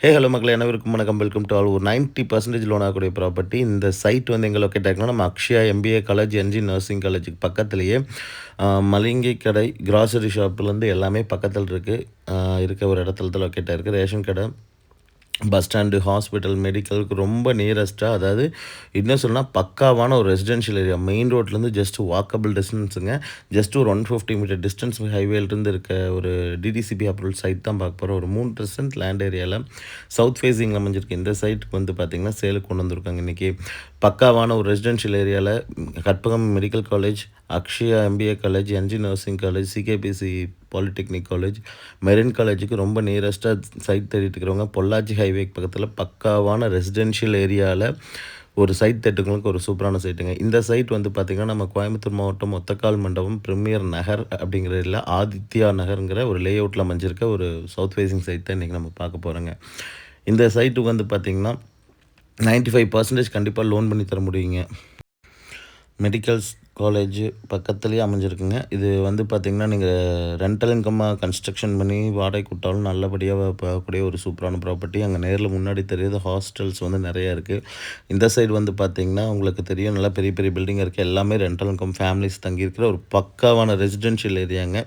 Hello மக்களே, அனைவருக்கும் வணக்கம். Welcome to all. ஒரு 90% லோன் ஆகக்கூடிய ப்ராப்பர்ட்டி. இந்த சைட் வந்து எங்கே லொக்கேட் ஆகிருக்குன்னா, நம்ம Akshaya MBA college, NG nursing காலேஜுக்கு பக்கத்துலேயே மளிகை கடை, கிராசரி ஷாப்லேருந்து எல்லாமே பக்கத்தில் இருக்குது. இருக்க ஒரு இடத்துல தான் லொக்கேட் ஆகிருக்கு. ரேஷன் கடை, பஸ் ஸ்டாண்டு, ஹாஸ்பிட்டல், மெடிக்கலுக்கு ரொம்ப நியரஸ்ட்டாக, அதாவது இன்னும் சொன்னால் பக்காவான ஒரு ரெசிடென்ஷியல் ஏரியா. மெயின் ரோட்லேருந்து ஜஸ்ட் வாக்கபிள் டிஸ்டன்ஸுங்க. ஜஸ்ட் ஒரு 150 மீட்டர் டிஸ்டன்ஸ் ஹைவேலேருந்து இருக்க ஒரு டிடிசிபி அப்ரூவல் சைட் தான் பார்க்க போகிறோம். ஒரு 3% லேண்ட் ஏரியாவில் சவுத் ஃபேஸிங்கில் அமைஞ்சிருக்கு. இந்த சைட்டுக்கு வந்து பார்த்திங்கன்னா சேலுக்கு கொண்டு வந்திருக்காங்க இன்றைக்கி. பக்காவான ஒரு ரெசிடென்ஷியல் ஏரியாவில் Karpagam medical college, Akshaya MBA college, NG nursing college, CKPC polytechnic college, marine காலேஜுக்கு ரொம்ப நியரஸ்ட்டாக சைட் தேடிட்டு இருக்கிறவங்க, பொள்ளாச்சி ஹைவேக்கு பக்கத்தில் பக்காவான ரெசிடென்ஷியல் ஏரியாவில் ஒரு சைட் தேட்டுங்களுக்கு ஒரு சூப்பரான சைட்டுங்க. இந்த சைட் வந்து பார்த்திங்கன்னா, நம்ம கோயம்புத்தூர் மாவட்டம் ஒத்தக்கால் மண்டபம் பிரீமியர் நகர் அப்படிங்கிற இல்லை ஆதித்யா நகருங்கிற ஒரு லே அவுட்டில் அமைஞ்சிருக்க ஒரு சவுத் ஃபேஸிங் சைட் தான் இன்றைக்கி நம்ம பார்க்க போகிறோங்க. இந்த சைட்டுக்கு வந்து பார்த்திங்கன்னா 95% கண்டிப்பாக லோன் பண்ணி தர முடியுங்க. மெடிக்கல்ஸ் காலேஜ் பக்கத்துலேயே அமைஞ்சிருக்குங்க. இது வந்து பார்த்திங்கன்னா, நீங்கள் ரெண்டல் இன்கம்மாக கன்ஸ்ட்ரக்ஷன் பண்ணி வாடகைக்கு விட்டாலும் நல்லபடியாக பார்க்கக்கூடிய ஒரு சூப்பரான ப்ராப்பர்ட்டி. அங்கே நேரில் முன்னாடி தெரியாத ஹாஸ்டல்ஸ் வந்து நிறையா இருக்குது. இந்த சைடு வந்து பார்த்திங்கன்னா, உங்களுக்கு தெரியும், நல்லா பெரிய பெரிய பில்டிங் இருக்குது. எல்லாமே ரெண்டல் இன்கம் ஃபேமிலிஸ் தங்கியிருக்கிற ஒரு பக்காவான ரெசிடென்ஷியல் ஏரியாங்க.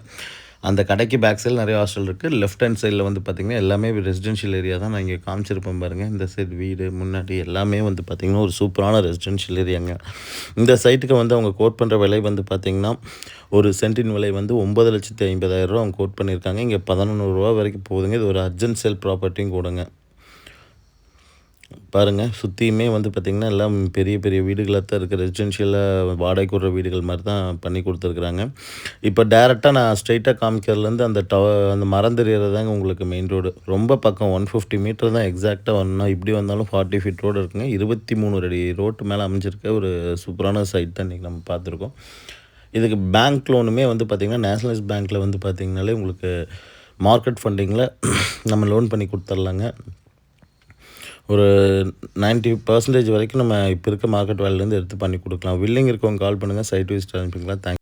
அந்த கடைக்கு பேக் சைடில் நிறைய ஹாஸ்டல் இருக்குது. லெஃப்ட் ஹேண்ட் சைடில் வந்து பார்த்திங்கன்னா எல்லாமே ரெசிடென்ஷியல் ஏரியா தான். நான் இங்கே காமிச்சிருப்பேன் பாருங்கள். இந்த சைடு வீடு முன்னாடி எல்லாமே வந்து பார்த்திங்கன்னா ஒரு சூப்பரான ரெசிடென்ஷியல் ஏரியாங்க. இந்த சைட்டுக்கு வந்து அவங்க கோட் பண்ணுற விலை வந்து பார்த்திங்கன்னா, ஒரு சென்டின் விலை வந்து 9,50,000 அவங்க கோட் பண்ணியிருக்காங்க. இங்கே 11,000 வரைக்கும் போகுதுங்க. இது ஒரு அர்ஜென்ட் சேல் ப்ராப்பர்ட்டியும் கூடங்க. பாருங்கள், சுற்றியுமே வந்து பார்த்திங்கன்னா எல்லாம் பெரிய பெரிய வீடுகளாக தான் இருக்குது. ரெசிடென்ஷியலாக வாடகைக்கு விடுற வீடுகள் மாதிரி தான் பண்ணி கொடுத்துருக்குறாங்க. இப்போ டேரெக்டாக நான் ஸ்ட்ரைட்டாக காமிக்கிறதுலேருந்து அந்த மரம் தெரியறது தாங்க உங்களுக்கு மெயின் ரோடு. ரொம்ப பக்கம் 150 மீட்டர் தான் எக்ஸாக்டாக வரணும். இப்படி வந்தாலும் 40 ஃபீட் ரோடு இருக்குங்க. 23 அடி ரோட்டு மேலே அமைஞ்சிருக்க ஒரு சூப்பரான சைட் தான் இன்றைக்கி நம்ம பார்த்துருக்கோம். இதுக்கு பேங்க் லோனுமே வந்து பார்த்திங்கன்னா, நேஷ்னலைஸ் பேங்க்கில் வந்து பார்த்திங்கனாலே உங்களுக்கு மார்க்கெட் ஃபண்டிங்கில் நம்ம லோன் பண்ணி கொடுத்துர்லாங்க. ஒரு 90% வரைக்கும் நம்ம இப்போ இருக்க மார்க்கெட் வேல்யூலேருந்து எடுத்து பண்ணி கொடுக்கலாம். வில்லிங் இருக்கவங்க கால் பண்ணுங்கள். சைட் விசிட் அனுப்பிக்கலாம். தேங்க்ஸ்.